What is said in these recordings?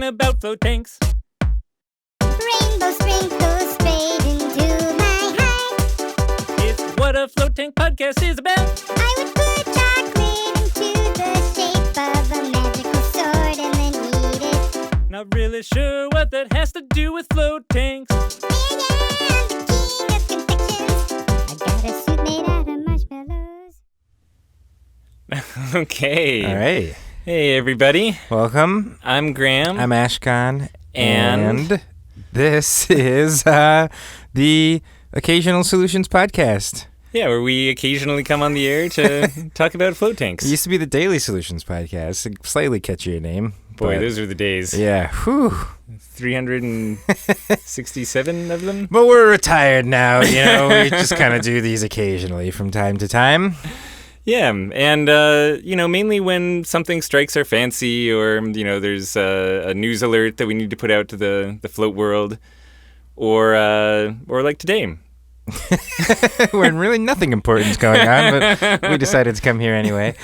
about float tanks. Rainbow sprinkles sprayed into my hive. It's what a float tank podcast is about. I would put chocolate into the shape of a magical sword and then eat it. Not really sure what that has to do with float tanks. Yeah, I'm the king of confections. I got a suit made out of marshmallows. Okay. All right. Hey, everybody. Welcome. I'm Graham. I'm Ashkahn. And this is the Occasional Solutions Podcast. Yeah, where we occasionally come on the air to talk about float tanks. It used to be the Daily Solutions Podcast. A slightly catchier name. Boy, but those are the days. yeah. Whew. 367 of them. But we're retired now, you know. We just kind of do these occasionally from time to time. Yeah, and, mainly when something strikes our fancy or, there's a news alert that we need to put out to the float world or like today. When really nothing important's going on, but we decided to come here anyway.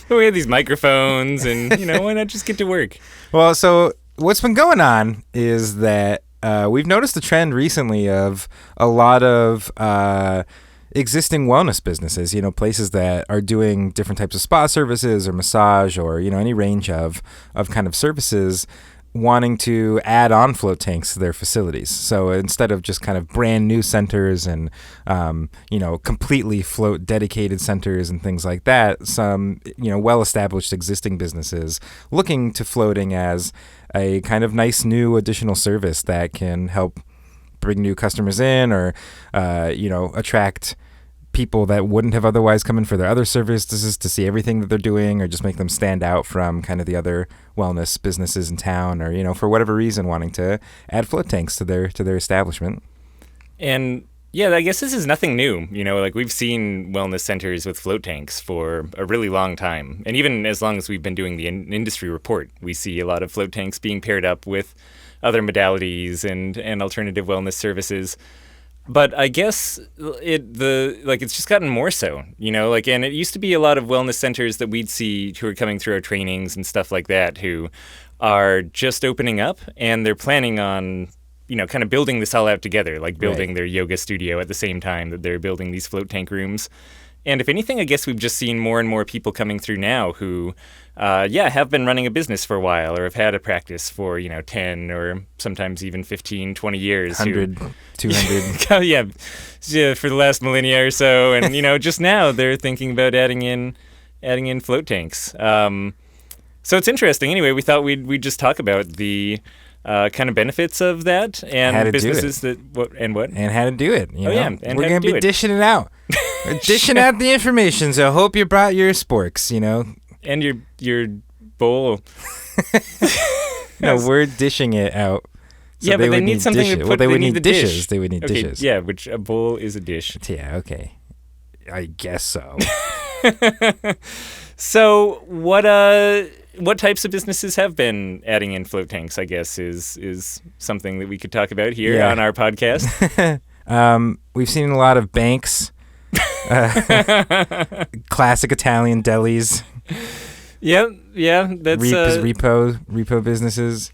But we have these microphones and, why not just get to work? Well, so what's been going on is that we've noticed a trend recently of a lot of existing wellness businesses, places that are doing different types of spa services or massage or, any range of kind of services wanting to add on float tanks to their facilities. So instead of just kind of brand new centers and, completely float dedicated centers and things like that, some, well-established existing businesses looking to floating as a kind of nice new additional service that can help bring new customers in or, attract people that wouldn't have otherwise come in for their other services to see everything that they're doing or just make them stand out from kind of the other wellness businesses in town or, for whatever reason wanting to add float tanks to their establishment. And yeah, I guess this is nothing new. We've seen wellness centers with float tanks for a really long time. And even as long as we've been doing the industry report, we see a lot of float tanks being paired up with other modalities and alternative wellness services. But I guess it's just gotten more so, and it used to be a lot of wellness centers that we'd see who are coming through our trainings and stuff like that who are just opening up and they're planning on, kind of building this all out together, like building their yoga studio at the same time that they're building these float tank rooms. And if anything, I guess we've just seen more and more people coming through now who, have been running a business for a while or have had a practice for, 10 or sometimes even 15, 20 years. 100, 200. yeah, for the last millennia or so. And, just now they're thinking about adding in float tanks. So it's interesting. Anyway, we thought we'd just talk about the kind of benefits of that and how to businesses do it. and how to do it. And we're going to be dishing it out. We're dishing out the information, so I hope you brought your sporks, And your bowl. No, we're dishing it out. So yeah, but they need something to put. Well, they would need the dishes. Dish. They would need Okay, dishes. yeah, which a bowl is a dish. Yeah, okay. I guess so. So what types of businesses have been adding in float tanks, I guess, is something that we could talk about here on our podcast. We've seen a lot of banks, classic Italian delis. Yeah, that's repo businesses.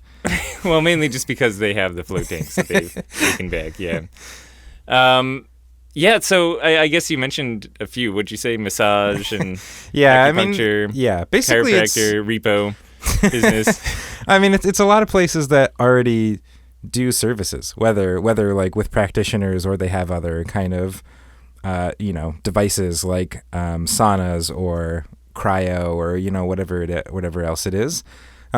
Well, mainly just because they have the float tanks that they've taken back. Yeah. So I guess you mentioned a few. Would you say massage and acupuncture? Basically chiropractor, repo business. I mean, it's a lot of places that already do services, whether like with practitioners or they have other kind of, devices like saunas or cryo or whatever else it is.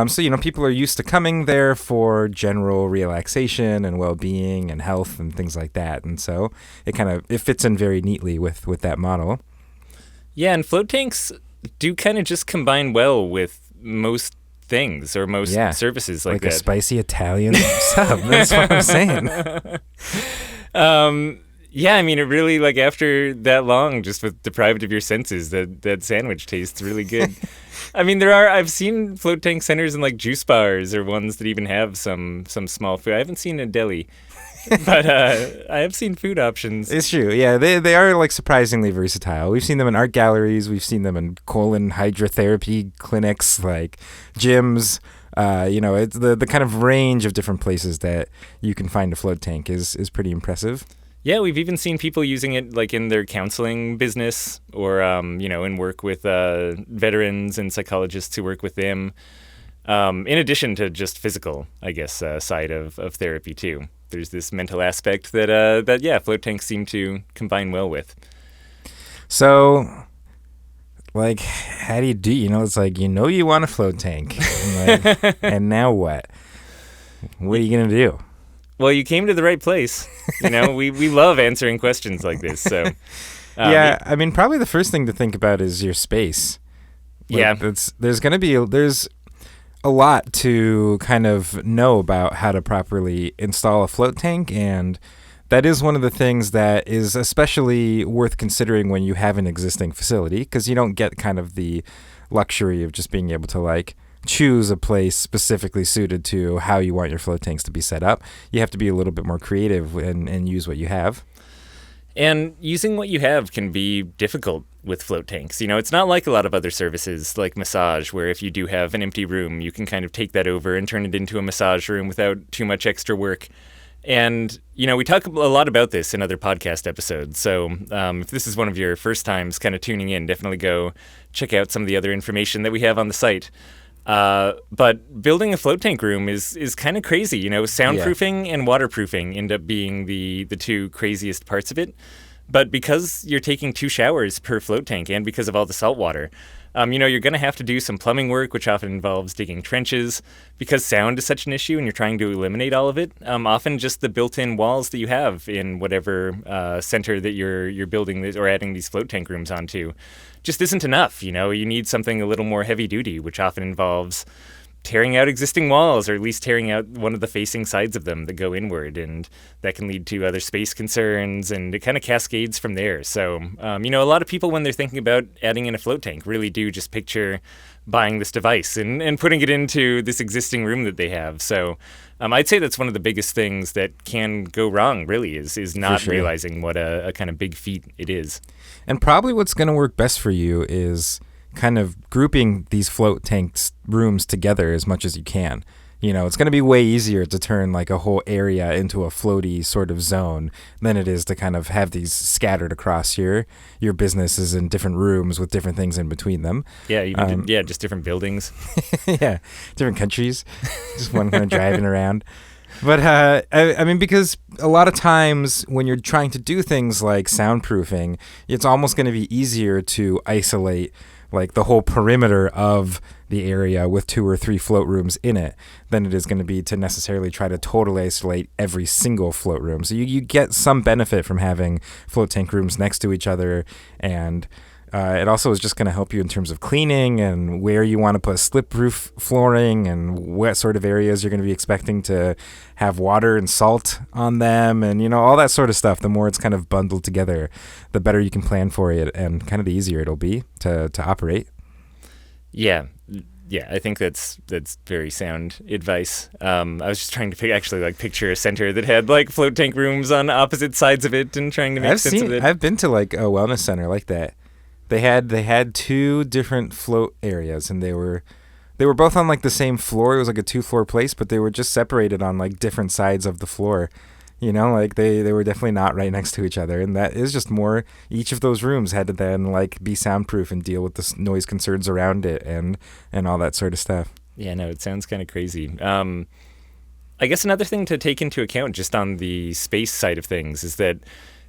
So people are used to coming there for general relaxation and well-being and health and things like that, and so it fits in very neatly with that model. Yeah, and float tanks do kind of just combine well with most things or most services like that. Like a spicy Italian sub. That's what I'm saying. It really, like, after that long, just with deprived of your senses, that sandwich tastes really good. I mean, I've seen float tank centers in, like, juice bars or ones that even have some small food. I haven't seen a deli, but I have seen food options. It's true. Yeah, they are, like, surprisingly versatile. We've seen them in art galleries. We've seen them in colon hydrotherapy clinics, like gyms. It's the kind of range of different places that you can find a float tank is pretty impressive. Yeah, we've even seen people using it like in their counseling business or, in work with veterans and psychologists who work with them. In addition to just physical, I guess, side of therapy too. There's this mental aspect that float tanks seem to combine well with. So, like, how do you do? It's like, you want a float tank. And, and now what? What are you going to do? Well, you came to the right place. We love answering questions like this. So, probably the first thing to think about is your space. There's a lot to kind of know about how to properly install a float tank, and that is one of the things that is especially worth considering when you have an existing facility, because you don't get kind of the luxury of just being able to like choose a place specifically suited to how you want your float tanks to be set up. You have to be a little bit more creative and use what you have. And using what you have can be difficult with float tanks. It's not like a lot of other services like massage, where if you do have an empty room, you can kind of take that over and turn it into a massage room without too much extra work. And, we talk a lot about this in other podcast episodes. So if this is one of your first times kind of tuning in, definitely go check out some of the other information that we have on the site. But building a float tank room is kind of crazy. Soundproofing and waterproofing end up being the two craziest parts of it. But because you're taking 2 showers per float tank and because of all the salt water, you're going to have to do some plumbing work, which often involves digging trenches. Because sound is such an issue and you're trying to eliminate all of it, often just the built-in walls that you have in whatever center that you're building this, or adding these float tank rooms onto just isn't enough. You need something a little more heavy-duty, which often involves tearing out existing walls, or at least tearing out one of the facing sides of them that go inward, and that can lead to other space concerns, and it kind of cascades from there. So, a lot of people, when they're thinking about adding in a float tank, really do just picture buying this device and putting it into this existing room that they have. So, I'd say that's one of the biggest things that can go wrong, really, is not realizing what a kind of big feat it is. And probably what's going to work best for you is kind of grouping these float tanks rooms together as much as you can. It's going to be way easier to turn like a whole area into a floaty sort of zone than it is to kind of have these scattered across your businesses in different rooms with different things in between them. Yeah, just different buildings. Yeah, different countries. Just one kind of driving around. But, because a lot of times when you're trying to do things like soundproofing, it's almost going to be easier to isolate like the whole perimeter of the area with 2 or 3 float rooms in it than it is going to be to necessarily try to totally isolate every single float room. So you get some benefit from having float tank rooms next to each other, and it also is just going to help you in terms of cleaning and where you want to put slip-proof flooring and what sort of areas you're going to be expecting to have water and salt on them, and all that sort of stuff. The more it's kind of bundled together, the better you can plan for it, and kind of the easier it'll be to operate. Yeah, I think that's very sound advice. I was just trying to picture a center that had like float tank rooms on opposite sides of it, and trying to make sense of it. I've been to like a wellness center like that. They had 2 different float areas, and they were both on like the same floor. It was like a 2-floor place, but they were just separated on like different sides of the floor. Like they were definitely not right next to each other, and that is just more. Each of those rooms had to then like be soundproof and deal with the noise concerns around it and all that sort of stuff. Yeah, no, it sounds kind of crazy. I guess another thing to take into account just on the space side of things is that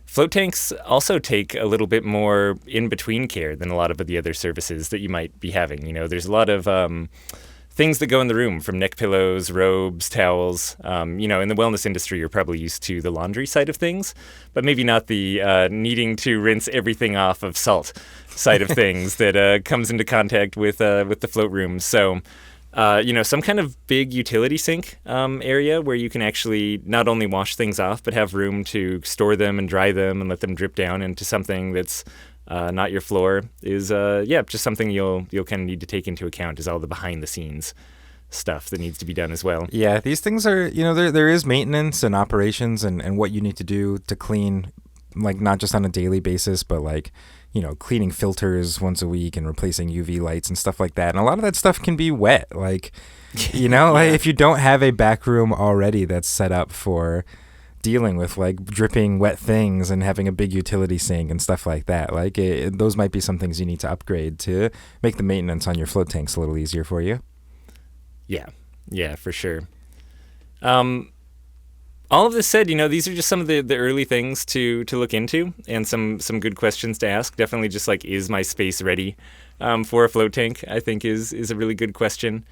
float tanks also take a little bit more in-between care than a lot of the other services that you might be having. There's a lot of things that go in the room, from neck pillows, robes, towels. In the wellness industry, you're probably used to the laundry side of things, but maybe not the needing to rinse everything off of salt side of things that comes into contact with the float rooms. So, some kind of big utility sink area where you can actually not only wash things off, but have room to store them and dry them and let them drip down into something that's not your floor is just something you'll kind of need to take into account, is all the behind the scenes stuff that needs to be done as well. Yeah, these things are, there is maintenance and operations and what you need to do to clean, like not just on a daily basis, but like, cleaning filters once a week and replacing UV lights and stuff like that. And a lot of that stuff can be wet. Like, like if you don't have a back room already that's set up for dealing with like dripping wet things and having a big utility sink and stuff like that, like those might be some things you need to upgrade to make the maintenance on your float tanks a little easier for you. Yeah, for sure. All of this said, these are just some of the early things to look into and some good questions to ask. Definitely just like, is my space ready for a float tank, I think is a really good question.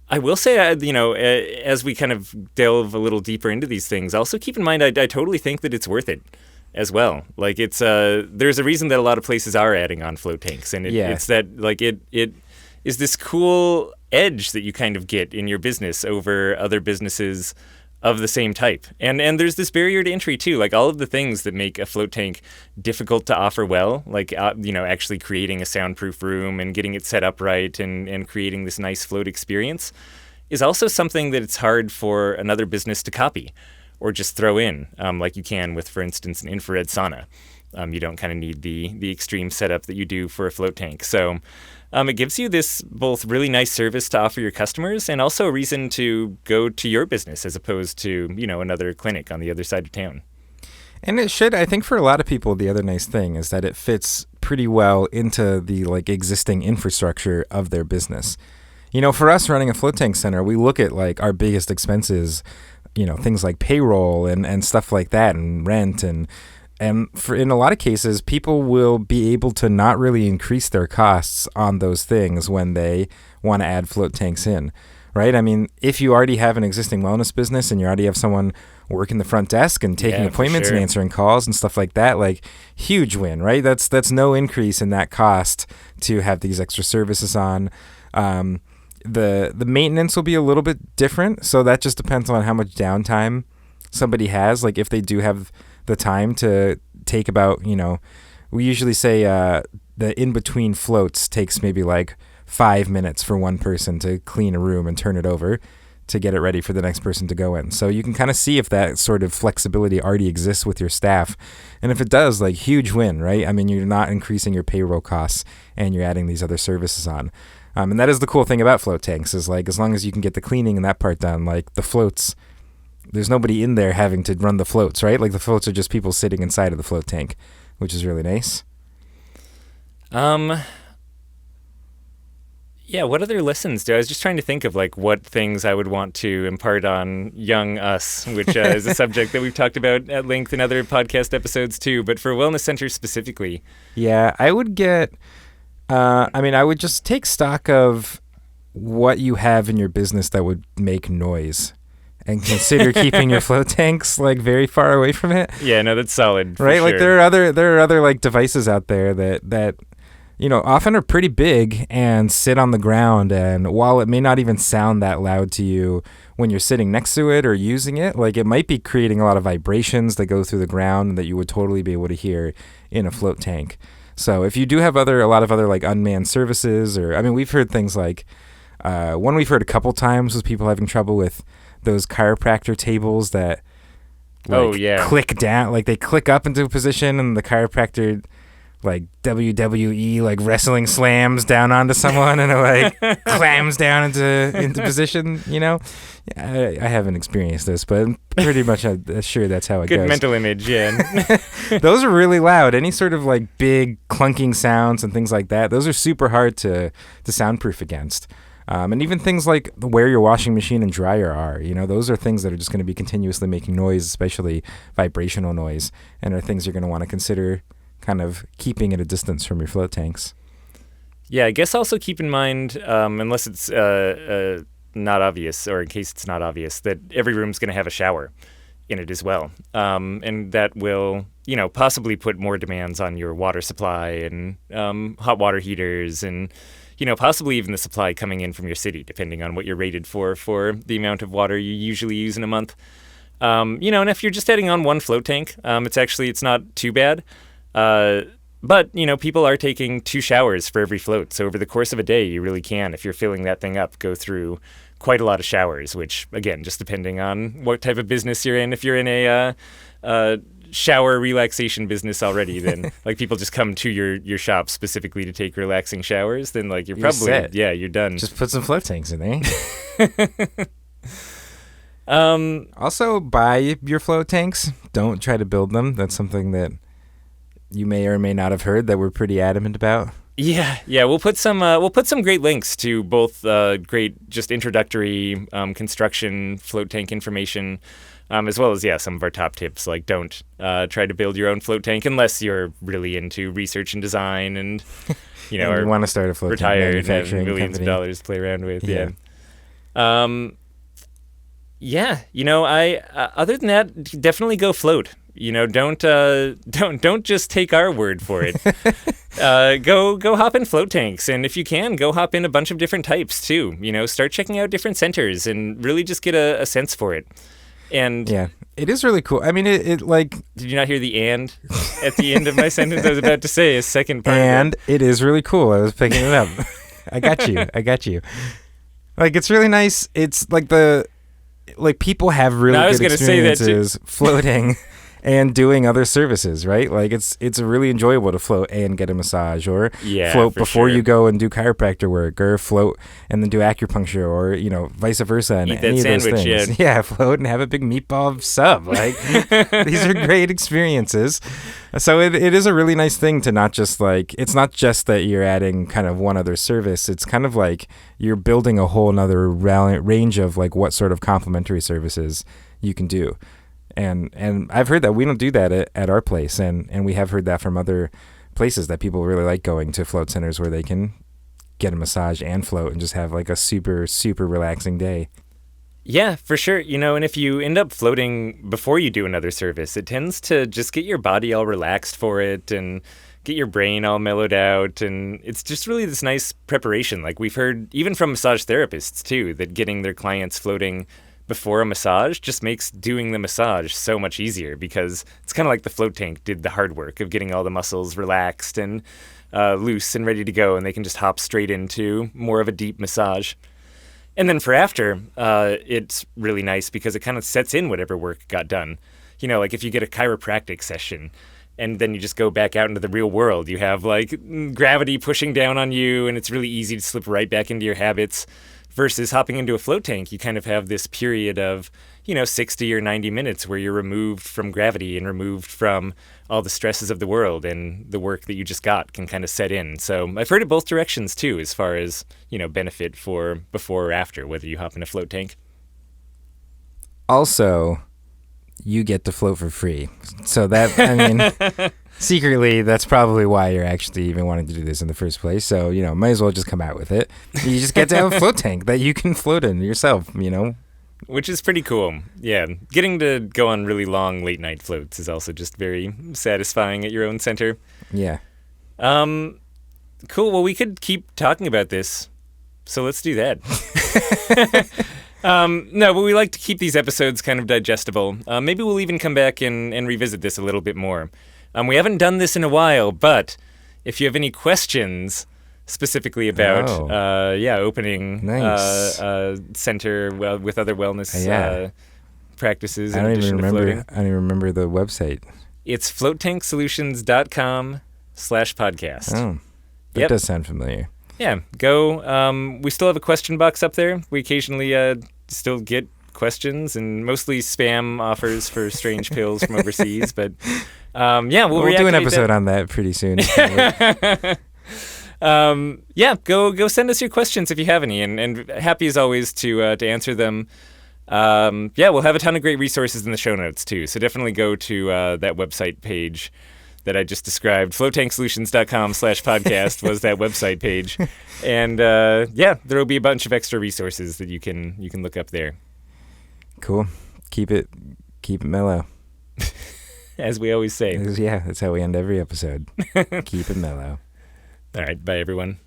I will say, as we kind of delve a little deeper into these things, also keep in mind, I totally think that it's worth it as well. Like it's, there's a reason that a lot of places are adding on float tanks, and it's that like it is this cool edge that you kind of get in your business over other businesses of the same type. And there's this barrier to entry too, like all of the things that make a float tank difficult to offer well, like, actually creating a soundproof room and getting it set up right and creating this nice float experience is also something that it's hard for another business to copy or just throw in, like you can with, for instance, an infrared sauna. You don't kind of need the extreme setup that you do for a float tank. So it gives you this both really nice service to offer your customers and also a reason to go to your business as opposed to, another clinic on the other side of town. And it should, I think for a lot of people, the other nice thing is that it fits pretty well into the like existing infrastructure of their business. For us running a float tank center, we look at like our biggest expenses, things like payroll and stuff like that and rent and for in a lot of cases, people will be able to not really increase their costs on those things when they want to add float tanks in, right? I mean, if you already have an existing wellness business and you already have someone working the front desk and taking appointments and answering calls and stuff like that, like huge win, right? That's no increase in that cost to have these extra services on. The maintenance will be a little bit different, so that just depends on how much downtime somebody has. Like if they do have the time to take about, we usually say the in-between floats takes maybe like 5 minutes for one person to clean a room and turn it over to get it ready for the next person to go in. So you can kind of see if that sort of flexibility already exists with your staff. And if it does, like huge win, right? I mean, you're not increasing your payroll costs and you're adding these other services on. And that is the cool thing about float tanks is like, as long as you can get the cleaning and that part done, like the floats, there's nobody in there having to run the floats, right? Like the floats are just people sitting inside of the float tank, which is really nice. Yeah, what other lessons do I was just trying to think of like what things I would want to impart on young us, which is a subject that we've talked about at length in other podcast episodes too, but for wellness centers specifically. Yeah, I would get, I would just take stock of what you have in your business that would make noise. And consider keeping your float tanks like very far away from it. Yeah, no, that's solid. Right? Sure. Like there are other like devices out there that often are pretty big and sit on the ground, and while it may not even sound that loud to you when you're sitting next to it or using it, like it might be creating a lot of vibrations that go through the ground that you would totally be able to hear in a float tank. So if you do have a lot of other like unmanned services, or we've heard things like one we've heard a couple times was people having trouble with those chiropractor tables that click down, like they click up into a position and the chiropractor like WWE like wrestling slams down onto someone and it like clams down into position, I haven't experienced this, but I'm pretty much sure that's how it goes. Good mental image, yeah. Those are really loud. Any sort of like big clunking sounds and things like that, those are super hard to soundproof against. And even things like where your washing machine and dryer are, those are things that are just going to be continuously making noise, especially vibrational noise, and are things you're going to want to consider kind of keeping at a distance from your float tanks. Yeah, I guess also keep in mind, unless it's not obvious, or in case it's not obvious, that every room's going to have a shower in it as well. And that will, possibly put more demands on your water supply and hot water heaters and possibly even the supply coming in from your city, depending on what you're rated for the amount of water you usually use in a month. And if you're just adding on one float tank, it's not too bad. But, people are taking 2 showers for every float. So over the course of a day, you really can, if you're filling that thing up, go through quite a lot of showers, which, again, just depending on what type of business you're in. If you're in a shower relaxation business already, then like people just come to your shop specifically to take relaxing showers, then like you're probably set. you're done. Just put some float tanks in there. Also, buy your float tanks. Don't try to build them. That's something that you may or may not have heard that we're pretty adamant about. Yeah. We'll put some great links to both great just introductory construction float tank information, as well as some of our top tips. Like don't try to build your own float tank unless you're really into research and design and You want to start a float tank retired and have manufacturing millions company. of dollars to play around with. Yeah. I other than that, definitely go float. Don't just take our word for it. Go hop in float tanks, and if you can, go hop in a bunch of different types too. Start checking out different centers and really just get a sense for it. And Yeah, it is really cool. I mean, it like, did you not hear the "and" at the end of my sentence? I was about to say a second part. and it is really cool. I was picking it up. I got you. Like, it's really nice. It's like people have really No, I was good gonna say that too. experiences floating and doing other services, right? Like it's really enjoyable to float and get a massage, or float for before sure. you go and do chiropractor work, or float and then do acupuncture, or vice versa. And Eat that any of those sandwich, things. Yeah, float and have a big meatball sub. Like these are great experiences. So it is a really nice thing to not just it's not just that you're adding kind of one other service. It's kind of like you're building a whole nother range of like what sort of complementary services you can do. And I've heard that we don't do that at our place, and we have heard that from other places that people really like going to float centers where they can get a massage and float and just have like a super, super relaxing day. Yeah, for sure. And if you end up floating before you do another service, it tends to just get your body all relaxed for it and get your brain all mellowed out. And it's just really this nice preparation. Like we've heard even from massage therapists too, that getting their clients floating before a massage just makes doing the massage so much easier, because it's kind of like the float tank did the hard work of getting all the muscles relaxed and loose and ready to go, and they can just hop straight into more of a deep massage. And then for after, it's really nice because it kind of sets in whatever work got done. Like if you get a chiropractic session and then you just go back out into the real world, you have like gravity pushing down on you, and it's really easy to slip right back into your habits. Versus hopping into a float tank, you kind of have this period of, 60 or 90 minutes where you're removed from gravity and removed from all the stresses of the world, and the work that you just got can kind of set in. So I've heard it both directions too, as far as, benefit for before or after, whether you hop in a float tank. Also, you get to float for free. So that, I mean, secretly, that's probably why you're actually even wanting to do this in the first place. So, might as well just come out with it. You just get to have a float tank that you can float in yourself, Which is pretty cool. Yeah. Getting to go on really long late night floats is also just very satisfying at your own center. Yeah. Cool. Well, we could keep talking about this, so let's do that. No, but we like to keep these episodes kind of digestible. Maybe we'll even come back and revisit this a little bit more. We haven't done this in a while, but if you have any questions specifically about opening Nice. center with other wellness practices in I don't addition even to floating, remember the website. it's floattanksolutions.com/podcast. Oh, that Yep. does sound familiar. Yeah, go. We still have a question box up there. We occasionally still get questions, and mostly spam offers for strange pills from overseas. But we'll do an reactivate episode on that pretty soon. Go send us your questions if you have any, and happy as always to answer them. We'll have a ton of great resources in the show notes too. So definitely go to that website page that I just described. floattanksolutions.com/podcast was that website page. And there will be a bunch of extra resources that you can look up there. Cool. Keep it mellow. As we always say. Yeah, that's how we end every episode. Keep it mellow. All right, bye everyone.